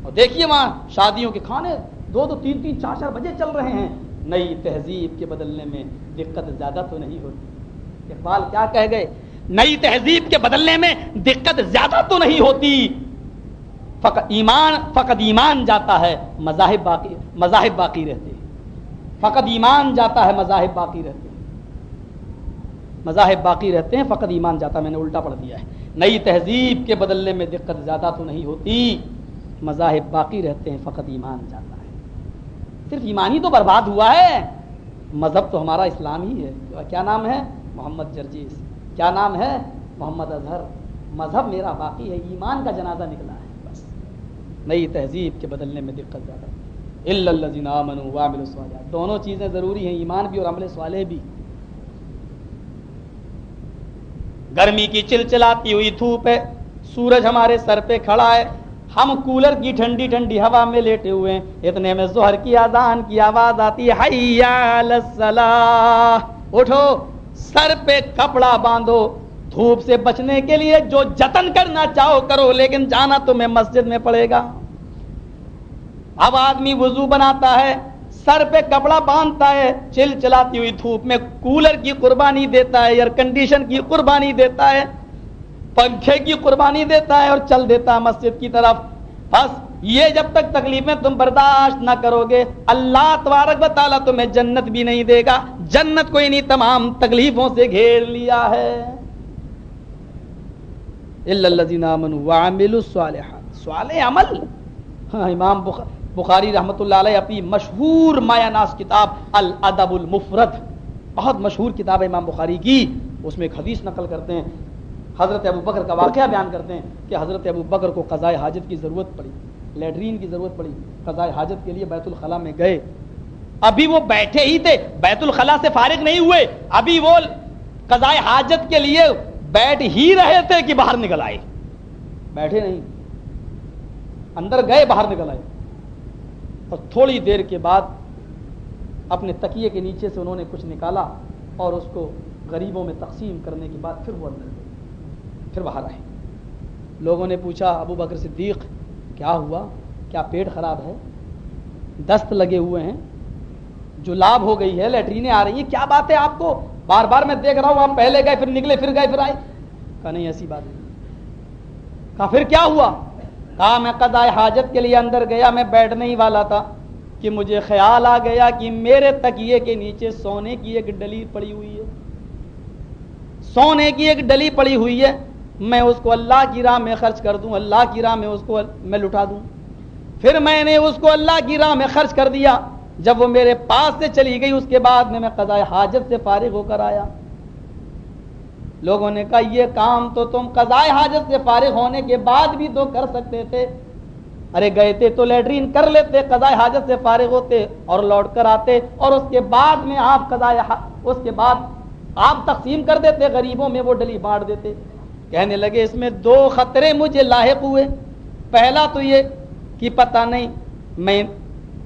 اور دیکھیے وہاں شادیوں کے کھانے 2-2 3-3 4-4 بجے چل رہے ہیں. نئی تہذیب کے بدلنے میں دقت زیادہ تو نہیں ہوتی. اقبال کیا کہہ گئے, نئی تہذیب کے بدلنے میں دقت زیادہ تو نہیں ہوتی. فقط ایمان جاتا ہے، مذاہب باقی رہتے ہیں. فقط ایمان جاتا ہے، مذاہب باقی رہتے ہیں. مذاہب باقی رہتے ہیں، فقط ایمان جاتا ہے. میں نے الٹا پڑھ دیا ہے. نئی تہذیب کے بدلنے میں دقت زیادہ تو نہیں ہوتی، مذاہب باقی رہتے ہیں، فقط ایمان جاتا ہے. صرف ایمان ہی تو برباد ہوا ہے. مذہب تو ہمارا اسلام ہی ہے. کیا نام ہے؟ محمد جرجیس. کیا نام ہے؟ محمد اظہر. مذہب میرا باقی ہے، ایمان کا جنازہ نکلا ہے. بس نئی تہذیب کے بدلنے میں دقت زیادہ. الا الذین آمنوا وعملوا الصالحات. دونوں چیزیں ضروری ہیں، ایمان بھی اور عمل صالح بھی. گرمی کی چلچلاتی ہوئی دھوپ ہے، سورج ہمارے سر پہ کھڑا ہے، ہم کولر کی ٹھنڈی ٹھنڈی ہوا میں لیٹے ہوئے ہیں. اتنے میں ظہر کی اذان کی آواز آتی ہے، حی علی الصلاۃ. اٹھو، سر پہ کپڑا باندھو. دھوپ سے بچنے کے لیے جو جتن کرنا چاہو کرو، لیکن جانا تمہیں مسجد میں پڑے گا. اب آدمی وضو بناتا ہے، سر پہ کپڑا باندھتا ہے، چلچلاتی ہوئی دھوپ میں کولر کی قربانی دیتا ہے، ایئر کنڈیشن کی قربانی دیتا ہے، پنکھے کی قربانی دیتا ہے اور چل دیتا ہے مسجد کی طرف. بس یہ جب تک تکلیفیں تم برداشت نہ کرو گے، اللہ تبارک و تعالیٰ تمہیں جنت بھی نہیں دے گا. جنت کو انہی تمام تکلیفوں سے گھیر لیا ہے. الا الذین آمنوا وعملوا الصالحات. صالح عمل. ہاں، امام بخاری رحمۃ اللہ علیہ اپنی مشہور مایہ ناز کتاب الادب المفرد، بہت مشہور کتاب ہے امام بخاری کی، اس میں ایک حدیث نقل کرتے ہیں. حضرت ابو بکر کا واقعہ بیان کرتے ہیں کہ حضرت ابو بکر کو قضاء حاجت کی ضرورت پڑی، لیٹرین کی ضرورت پڑی. قضاء حاجت کے لیے بیت الخلاء میں گئے. ابھی وہ بیٹھے ہی تھے، بیت الخلاء سے فارغ نہیں ہوئے، ابھی وہ قضاء حاجت کے لیے بیٹھ ہی رہے تھے کہ باہر نکل آئے. بیٹھے نہیں، اندر گئے، باہر نکل آئے. اور تھوڑی دیر کے بعد اپنے تکیے کے نیچے سے انہوں نے کچھ نکالا اور اس کو غریبوں میں تقسیم کرنے کے بعد پھر وہ اندر گئے، پھر باہر آئے. لوگوں نے پوچھا، ابو بکر صدیق کیا ہوا؟ کیا پیٹ خراب ہے؟ دست لگے ہوئے ہیں، جلاب ہو گئی ہے، لیٹرینیں آ رہی ہیں، کیا بات ہے آپ کو؟ بار بار میں دیکھ رہا ہوں آپ پہلے گئے پھر نکلے، پھر گئے پھر آئے. کہا نہیں ایسی بات نہیں. کہا پھر کیا ہوا؟ کہا میں قضاء حاجت کے لیے اندر گیا، میں بیٹھنے ہی والا تھا کہ مجھے خیال آ گیا کہ میرے تکیے کے نیچے سونے کی ایک ڈلی پڑی ہوئی ہے، سونے کی ایک ڈلی پڑی ہوئی ہے، میں اس کو اللہ کی راہ میں خرچ کر دوں، اللہ کی راہ میں اس کو میں لٹا دوں. پھر میں نے اس کو اللہ کی راہ میں خرچ کر دیا. جب وہ میرے پاس سے چلی گئی، اس کے بعد میں قضاء حاجت سے فارغ ہو کر آیا. لوگوں نے کہا یہ کام تو تم قضاء حاجت سے فارغ ہونے کے بعد بھی تو کر سکتے تھے. ارے گئے تھے تو لیٹرین کر لیتے، قضاء حاجت سے فارغ ہوتے اور لوٹ کر آتے، اور اس کے بعد میں آپ اس کے بعد آپ تقسیم کر دیتے، غریبوں میں وہ ڈلی بانٹ دیتے. کہنے لگے اس میں دو خطرے مجھے لاحق ہوئے. پہلا تو یہ کہ پتہ نہیں میں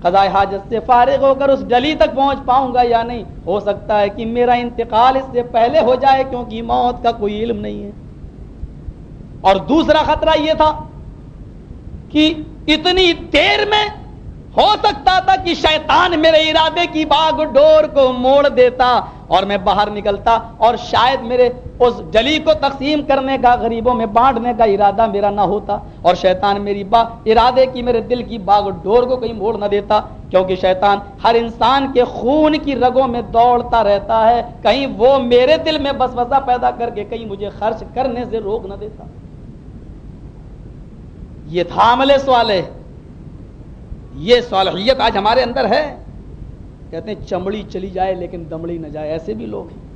قضاء حاجت سے فارغ ہو کر اس ڈلی تک پہنچ پاؤں گا یا نہیں، ہو سکتا ہے کہ میرا انتقال اس سے پہلے ہو جائے کیونکہ موت کا کوئی علم نہیں ہے. اور دوسرا خطرہ یہ تھا کہ اتنی دیر میں ہو سکتا تھا کہ شیطان میرے ارادے کی باغ ڈور کو موڑ دیتا اور میں باہر نکلتا، اور شاید میرے اس ڈلی کو تقسیم کرنے کا، غریبوں میں بانٹنے کا ارادہ میرا نہ ہوتا، اور شیطان میری ارادے کی، میرے دل کی باغ ڈور کو کہیں موڑ نہ دیتا. کیونکہ شیطان ہر انسان کے خون کی رگوں میں دوڑتا رہتا ہے، کہیں وہ میرے دل میں وسوسہ پیدا کر کے کہیں مجھے خرچ کرنے سے روک نہ دیتا. یہ تھا عمل صالح. یہ صالحیت آج ہمارے اندر ہے. کہتے ہیں چمڑی چلی جائے لیکن دمڑی نہ جائے. ایسے بھی لوگ ہیں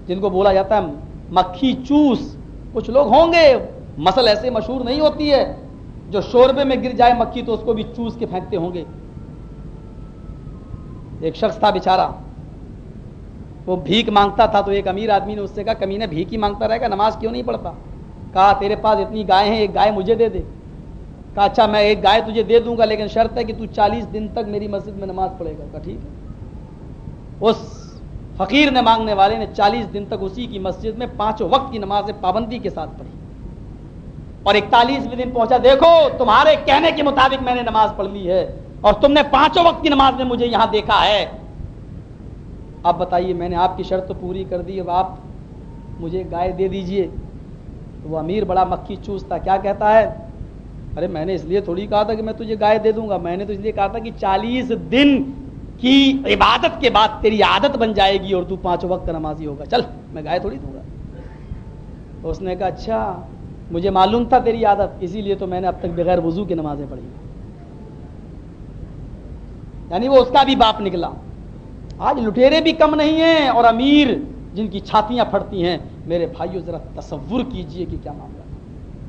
جن کو بولا جاتا ہے مکھی چوس. کچھ لوگ ہوں گے، مسل ایسے مشہور نہیں ہوتی ہے، جو شوربے میں گر جائے مکھی تو اس کو بھی چوس کے پھینکتے ہوں گے. ایک شخص تھا بیچارہ، وہ بھیک مانگتا تھا، تو ایک امیر آدمی نے اس سے کہا کمینے بھیک ہی مانگتا رہے گا، نماز کیوں نہیں پڑھتا؟ کہا تیرے پاس اتنی گائے ہیں، ایک گائے مجھے دے دے. کہا اچھا میں ایک گائے تجھے دے دوں گا لیکن شرط ہے کہ تو 40 دن تک میری مسجد میں نماز پڑھے گا. کہا ٹھیک ہے. اس فقیر نے، مانگنے والے نے 40 دن تک اسی کی مسجد میں 5 وقت کی نماز پابندی کے ساتھ پڑھی. اور 41ویں دن پہنچا، دیکھو تمہارے کہنے کے مطابق میں نے نماز پڑھ لی ہے اور تم نے 5 وقت کی نماز میں مجھے یہاں دیکھا ہے. اب بتائیے، میں نے آپ کی شرط تو پوری کر دی، اب آپ مجھے گائے دے دیجئے. تو وہ امیر بڑا مکھی چوس تھا, کیا کہتا ہے, ارے میں نے اس لیے تھوڑی کہا تھا کہ میں تجھے گائے دے دوں گا, میں نے تو اس لیے کہا تھا کہ 40 دن کی عبادت کے بعد تیری عادت بن جائے گی اور تو 5 وقت کا نمازی ہوگا, چل میں گائے تھوڑی دوں گا. تو اس نے کہا اچھا مجھے معلوم تھا تیری عادت, اسی لیے تو میں نے اب تک بغیر وضو کی نمازیں پڑھی. یعنی وہ اس کا بھی باپ نکلا. آج لٹیرے بھی کم نہیں ہیں اور امیر جن کی چھاتیاں پھٹتی ہیں. میرے بھائیو ذرا تصور کیجئے کہ کیا معاملہ.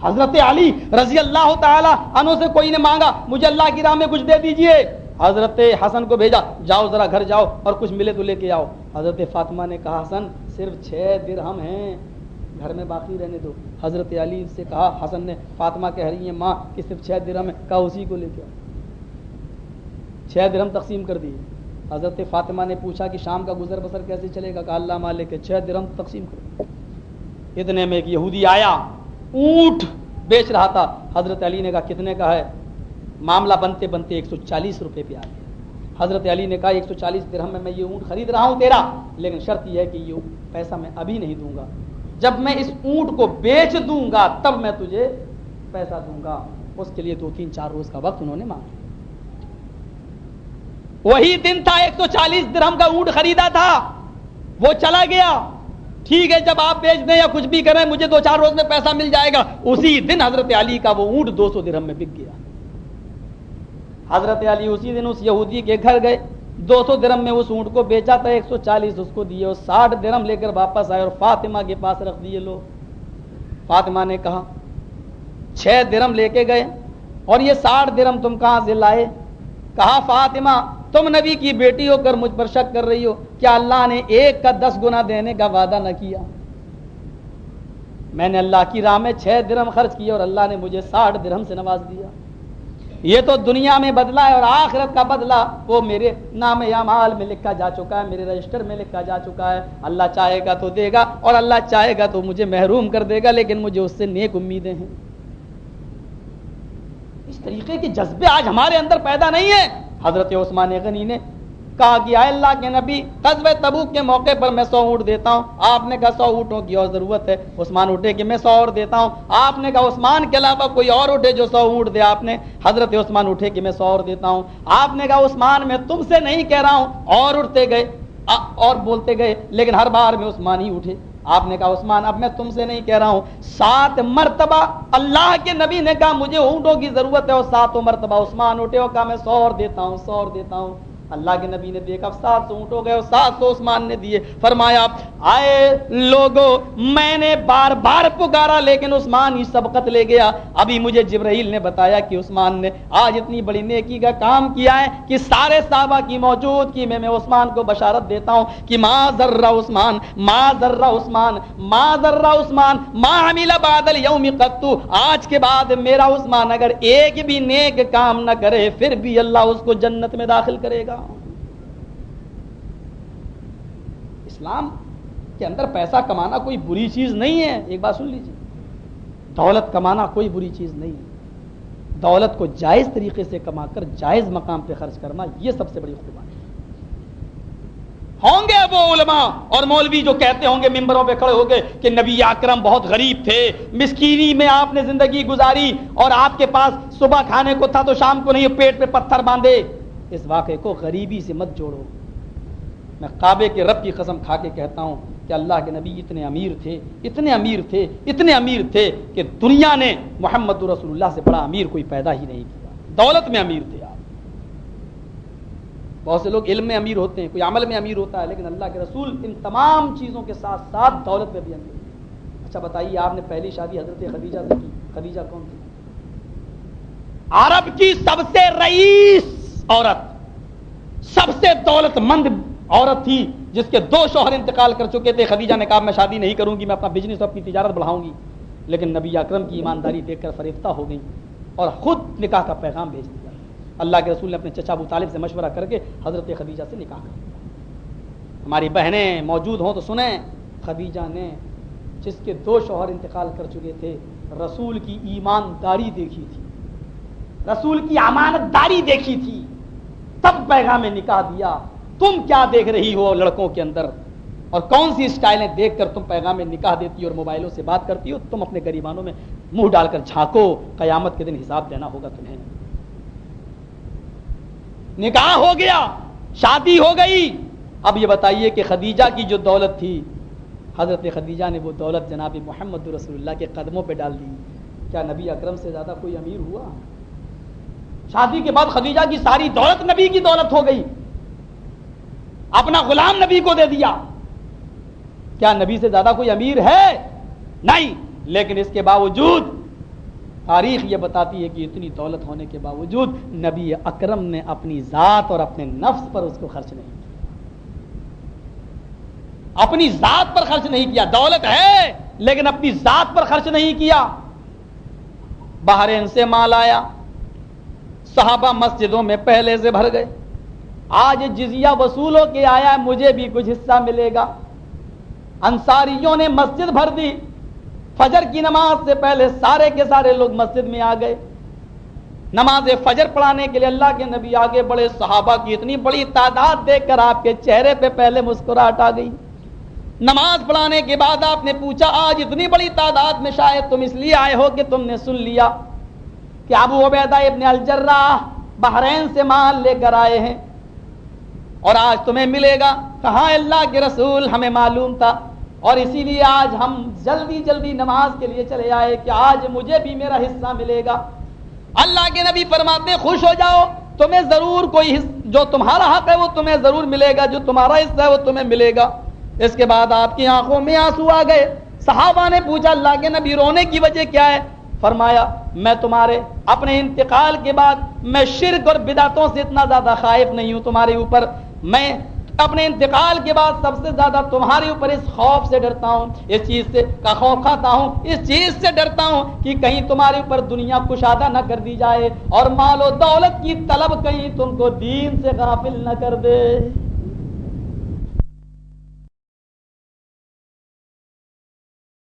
حضرت علی رضی اللہ تعالی عنہ سے کوئی نے مانگا مجھے اللہ کی راہ میں کچھ دے دیجئے, حضرت حسن کو بھیجا, جاؤ ذرا گھر جاؤ اور کچھ ملے تو لے کے آؤ. حضرت فاطمہ نے کہا حسن صرف 6 درہم ہیں, گھر میں باقی رہنے دو. حضرت علی سے کہا, حسن نے, فاطمہ کہہ رہی ہیں ماں کہ صرف 6 درہم ہے, کہا اسی کو لے کے آؤ. 6 درہم تقسیم کر دیے. حضرت فاطمہ نے پوچھا کہ شام کا گزر بسر کیسے چلے گا, کہا اللہ مالک ہے, 6 درہم تقسیم کر. اتنے میں ایک یہودی آیا, اونٹ بیچ رہا تھا. حضرت علی نے کہا کتنے کا ہے, معاملہ بنتے بنتے 140 روپے پہ آ گیا. حضرت علی نے کہا 140 درہم میں یہ اونٹ خرید رہا ہوں تیرا, لیکن شرط یہ ہے کہ یہ پیسہ میں ابھی نہیں دوں گا, جب میں اس اونٹ کو بیچ دوں گا تب میں تجھے پیسہ دوں گا. اس کے لیے 2-3-4 روز کا وقت انہوں نے مانگا. وہی دن تھا 140 درہم کا اونٹ خریدا تھا, وہ چلا گیا. ٹھیک ہے جب آپ بیچ دیں یا کچھ بھی کریں مجھے 2-4 روز میں پیسہ مل جائے گا. اسی دن حضرت علی کا وہ اونٹ 200 درہم میں بک گیا. حضرت علی اسی دن اس یہودی کے گھر گئے, 200 درہم میں اس اونٹ کو بیچا تھا, 140 اس کو دیے, اور 60 درہم لے کر واپس آئے اور فاطمہ کے پاس رکھ دیے. لو. فاطمہ نے کہا 6 درہم لے کے گئے اور یہ 60 درہم تم کہاں سے لائے. کہا فاطمہ تم نبی کی بیٹی ہو کر مجھ پر شک کر رہی ہو, کیا اللہ نے 1 کا 10 گنا دینے کا وعدہ نہ کیا. میں نے اللہ کی راہ میں 6 درہم خرچ کیے اور اللہ نے مجھے 60 درہم سے نواز دیا. یہ تو دنیا میں بدلہ ہے اور آخرت کا بدلہ وہ میرے نام اعمال میں لکھا جا چکا ہے, میرے رجسٹر میں لکھا جا چکا ہے. اللہ چاہے گا تو دے گا اور اللہ چاہے گا تو مجھے محروم کر دے گا, لیکن مجھے اس سے نیک امیدیں ہیں. اس طریقے کے جذبے آج ہمارے اندر پیدا نہیں ہیں. حضرت عثمان غنی نے کہا کہ اے اللہ کے نبی غزوہ تبوک کے موقع پر میں 100 اونٹ دیتا ہوں. آپ نے کہا 100 اونٹوں کی اور ضرورت ہے. عثمان اٹھے کہ میں 100 اور دیتا ہوں. آپ نے کہا عثمان کے علاوہ کوئی اور اٹھے جو 100 اونٹ دے. آپ نے حضرت عثمان اٹھے کہ میں 100 اور دیتا ہوں. آپ نے کہا عثمان میں تم سے نہیں کہہ رہا ہوں, اور اٹھتے گئے اور بولتے گئے, لیکن ہر بار میں عثمان ہی اٹھے. آپ نے کہا عثمان اب میں تم سے نہیں کہہ رہا ہوں. 7 مرتبہ اللہ کے نبی نے کہا مجھے اونٹوں کی ضرورت ہے اور 7 مرتبہ عثمان اٹھے اور کہا میں 100 اور دیتا ہوں, 100 اور دیتا ہوں. اللہ کے نبی نے دیکھا 700 اونٹ ہو گئے اور 700 عثمان نے دیے. فرمایا آئے لوگو میں نے بار بار پکارا لیکن عثمان ہی سبقت لے گیا. ابھی مجھے جبرائیل نے بتایا کہ عثمان نے آج اتنی بڑی نیکی کا کام کیا ہے کہ سارے صحابہ کی موجودگی میں عثمان کو بشارت دیتا ہوں کہ ما ذرہ عثمان, ما ذرہ عثمان, ما ذرہ عثمان, ما عمل بعد اليوم قط. آج کے بعد میرا عثمان اگر ایک بھی نیک کام نہ کرے پھر بھی اللہ اس کو جنت میں داخل کرے گا. اسلام کے اندر پیسہ کمانا کوئی بری چیز نہیں ہے. ایک بات سن لیجیے, دولت کمانا کوئی بری چیز نہیں ہے. دولت کو جائز طریقے سے کما کر جائز مقام پہ خرچ کرنا یہ سب سے بڑی قربانی ہے. ہوں گے وہ علماء اور مولوی جو کہتے ہوں گے ممبروں پہ کھڑے ہو گئے کہ نبی اکرم بہت غریب تھے, مسکینی میں آپ نے زندگی گزاری اور آپ کے پاس صبح کھانے کو تھا تو شام کو نہیں, پیٹ پہ پتھر باندھے. اس واقعے کو غریبی سے مت جوڑو. میں کعبے کے رب کی قسم کھا کے کہتا ہوں کہ اللہ کے نبی اتنے امیر تھے, اتنے امیر تھے, اتنے امیر تھے کہ دنیا نے محمد رسول اللہ سے بڑا امیر کوئی پیدا ہی نہیں کیا. دولت میں امیر تھے آپ. بہت سے لوگ علم میں امیر ہوتے ہیں, کوئی عمل میں امیر ہوتا ہے, لیکن اللہ کے رسول ان تمام چیزوں کے ساتھ ساتھ دولت میں بھی امیر تھے. اچھا بتائیے آپ نے پہلی شادی حضرت خدیجہ سے کی. خدیجہ کون تھی؟ عرب کی سب سے رئیس عورت, سب سے دولت مند عورت تھی جس کے 2 شوہر انتقال کر چکے تھے. خدیجہ نے کہا میں شادی نہیں کروں گی, میں اپنا بزنس اور اپنی تجارت بڑھاؤں گی. لیکن نبی اکرم کی ایمانداری دیکھ کر فریفتہ ہو گئی اور خود نکاح کا پیغام بھیج دیا. اللہ کے رسول نے اپنے چچا ابو طالب سے مشورہ کر کے حضرت خدیجہ سے نکاح کر دیا. ہماری بہنیں موجود ہوں تو سنیں, خدیجہ نے جس کے 2 شوہر انتقال کر چکے تھے رسول کی ایمانداری دیکھی تھی, رسول کی امانت داری دیکھی تھی, تب پیغام نکاح دیا. تم کیا دیکھ رہی ہو لڑکوں کے اندر؟ اور کون سی اسٹائلیں دیکھ کر تم پیغام نکاح دیتی ہو اور موبائلوں سے بات کرتی ہو. تم اپنے گریبانوں میں منہ ڈال کر جھانکو, قیامت کے دن حساب دینا ہوگا تمہیں. نکاح ہو گیا, شادی ہو گئی. اب یہ بتائیے کہ خدیجہ کی جو دولت تھی, حضرت خدیجہ نے وہ دولت جناب محمد رسول اللہ کے قدموں پہ ڈال دی. کیا نبی اکرم سے زیادہ کوئی امیر ہوا؟ شادی کے بعد خدیجہ کی ساری دولت نبی کی دولت ہو گئی, اپنا غلام نبی کو دے دیا. کیا نبی سے زیادہ کوئی امیر ہے؟ نہیں. لیکن اس کے باوجود تاریخ یہ بتاتی ہے کہ اتنی دولت ہونے کے باوجود نبی اکرم نے اپنی ذات اور اپنے نفس پر اس کو خرچ نہیں کیا. اپنی ذات پر خرچ نہیں کیا. دولت ہے لیکن اپنی ذات پر خرچ نہیں کیا. بحرین سے مال آیا, صحابہ مسجدوں میں پہلے سے بھر گئے. آج جزیہ وصول ہو کے آیا, مجھے بھی کچھ حصہ ملے گا. انصاریوں نے مسجد بھر دی. فجر کی نماز سے پہلے سارے کے سارے لوگ مسجد میں آ گئے. نماز فجر پڑھانے کے لیے اللہ کے نبی آگے بڑے. صحابہ کی اتنی بڑی تعداد دیکھ کر آپ کے چہرے پہ پہلے مسکراہٹ آ گئی. نماز پڑھانے کے بعد آپ نے پوچھا, آج اتنی بڑی تعداد میں شاید تم اس لیے آئے ہو کہ تم نے سن لیا کہ ابو عبیدہ ابن الجراح بحرین سے مال لے کر آئے ہیں اور آج تمہیں ملے گا. کہاں اللہ کے رسول, ہمیں معلوم تھا اور اسی لیے آج ہم جلدی جلدی نماز کے لیے چلے آئے کہ آج مجھے بھی میرا حصہ ملے گا. اللہ کے نبی فرماتے خوش ہو جاؤ, تمہیں ضرور کوئی جو تمہارا حق ہے وہ تمہیں ضرور ملے گا, جو تمہارا حصہ ہے وہ تمہیں ملے گا. اس کے بعد آپ کی آنکھوں میں آنسو آ گئے. صحابہ نے پوچھا اللہ کے نبی رونے کی وجہ کیا ہے؟ فرمایا میں تمہارے اپنے انتقال کے بعد میں شرک اور بدعتوں سے اتنا زیادہ خائف نہیں ہوں تمہارے اوپر. میں اپنے انتقال کے بعد سب سے زیادہ تمہارے اوپر اس خوف سے ڈرتا ہوں, اس چیز سے کا خوف کھاتا ہوں, اس چیز سے ڈرتا ہوں کہ کہیں تمہارے اوپر دنیا کشادہ نہ کر دی جائے اور مال و دولت کی طلب کہیں تم کو دین سے غافل نہ کر دے.